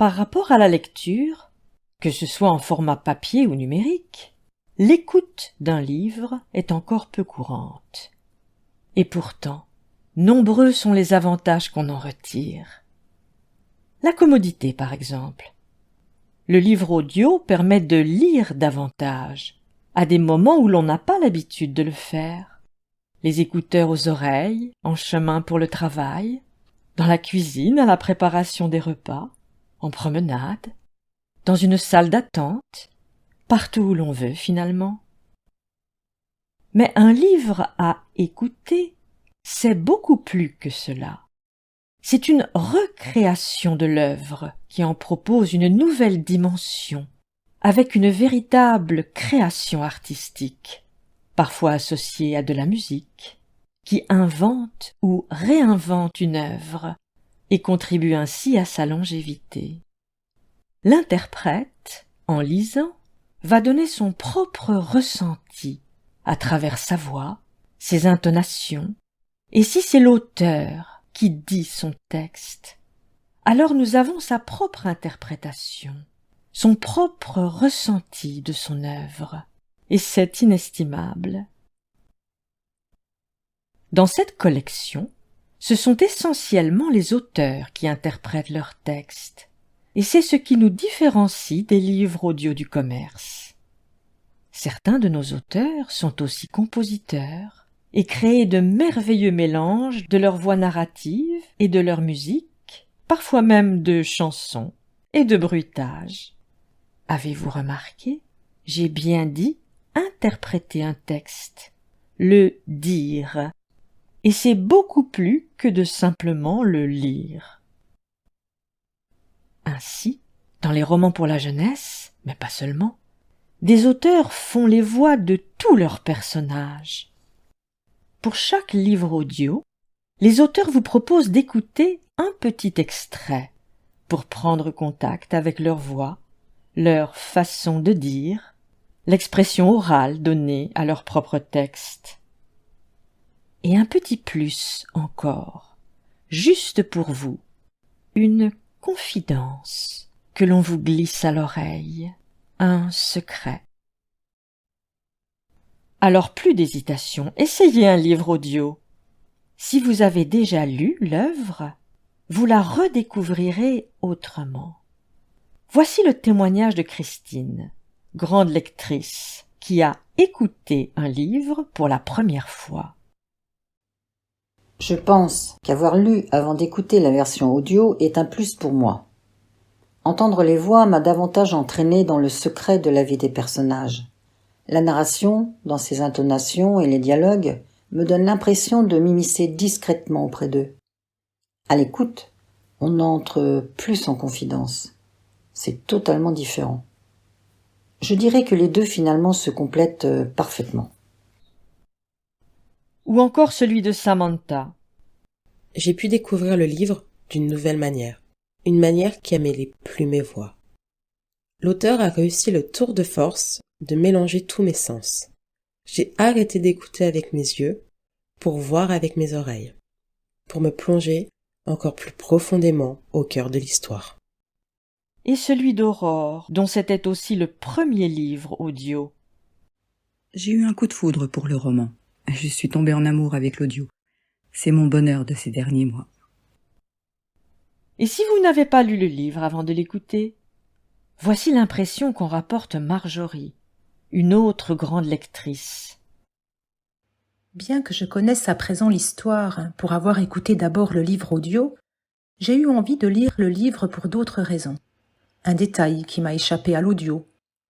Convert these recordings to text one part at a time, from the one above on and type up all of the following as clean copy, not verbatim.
Par rapport à la lecture, que ce soit en format papier ou numérique, l'écoute d'un livre est encore peu courante. Et pourtant, nombreux sont les avantages qu'on en retire. La commodité, par exemple. Le livre audio permet de lire davantage, à des moments où l'on n'a pas l'habitude de le faire. Les écouteurs aux oreilles, en chemin pour le travail, dans la cuisine à la préparation des repas, en promenade, dans une salle d'attente, partout où l'on veut finalement. Mais un livre à écouter, c'est beaucoup plus que cela. C'est une recréation de l'œuvre qui en propose une nouvelle dimension, avec une véritable création artistique, parfois associée à de la musique, qui invente ou réinvente une œuvre et contribue ainsi à sa longévité. L'interprète, en lisant, va donner son propre ressenti à travers sa voix, ses intonations, et si c'est l'auteur qui dit son texte, alors nous avons sa propre interprétation, son propre ressenti de son œuvre, et c'est inestimable. Dans cette collection, ce sont essentiellement les auteurs qui interprètent leurs textes, et c'est ce qui nous différencie des livres audio du commerce. Certains de nos auteurs sont aussi compositeurs et créent de merveilleux mélanges de leur voix narrative et de leur musique, parfois même de chansons et de bruitages. Avez-vous remarqué? J'ai bien dit interpréter un texte, le dire, et c'est beaucoup plus que de simplement le lire. Ainsi, dans les romans pour la jeunesse, mais pas seulement, des auteurs font les voix de tous leurs personnages. Pour chaque livre audio, les auteurs vous proposent d'écouter un petit extrait pour prendre contact avec leur voix, leur façon de dire, l'expression orale donnée à leur propre texte. Et un petit plus encore, juste pour vous, une confidence que l'on vous glisse à l'oreille, un secret. Alors plus d'hésitation, essayez un livre audio. Si vous avez déjà lu l'œuvre, vous la redécouvrirez autrement. Voici le témoignage de Christine, grande lectrice, qui a écouté un livre pour la première fois. Je pense qu'avoir lu avant d'écouter la version audio est un plus pour moi. Entendre les voix m'a davantage entraîné dans le secret de la vie des personnages. La narration, dans ses intonations et les dialogues, me donne l'impression de m'immiscer discrètement auprès d'eux. À l'écoute, on entre plus en confidence. C'est totalement différent. Je dirais que les deux finalement se complètent parfaitement. Ou encore celui de Samantha. J'ai pu découvrir le livre d'une nouvelle manière, une manière qui a mêlé plus mes voix. L'auteur a réussi le tour de force de mélanger tous mes sens. J'ai arrêté d'écouter avec mes yeux pour voir avec mes oreilles, pour me plonger encore plus profondément au cœur de l'histoire. Et celui d'Aurore, dont c'était aussi le premier livre audio. J'ai eu un coup de foudre pour le roman. Je suis tombée en amour avec l'audio. C'est mon bonheur de ces derniers mois. Et si vous n'avez pas lu le livre avant de l'écouter, voici l'impression qu'en rapporte Marjorie, une autre grande lectrice. Bien que je connaisse à présent l'histoire pour avoir écouté d'abord le livre audio, j'ai eu envie de lire le livre pour d'autres raisons. Un détail qui m'a échappé à l'audio,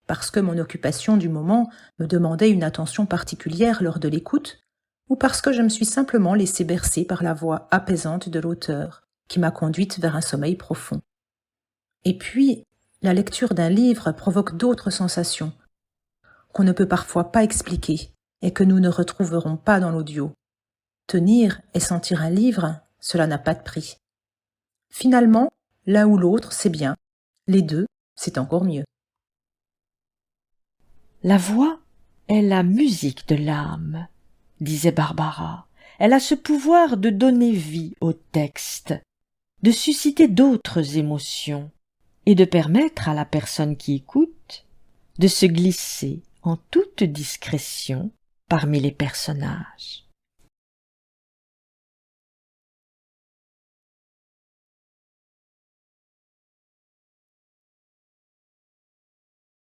parce que mon occupation du moment me demandait une attention particulière lors de l'écoute, ou parce que je me suis simplement laissé bercer par la voix apaisante de l'auteur, qui m'a conduite vers un sommeil profond. Et puis, la lecture d'un livre provoque d'autres sensations, qu'on ne peut parfois pas expliquer, et que nous ne retrouverons pas dans l'audio. Tenir et sentir un livre, cela n'a pas de prix. Finalement, l'un ou l'autre, c'est bien. Les deux, c'est encore mieux. La voix est la musique de l'âme, disait Barbara. Elle a ce pouvoir de donner vie au texte, de susciter d'autres émotions. et de permettre à la personne qui écoute de se glisser en toute discrétion parmi les personnages.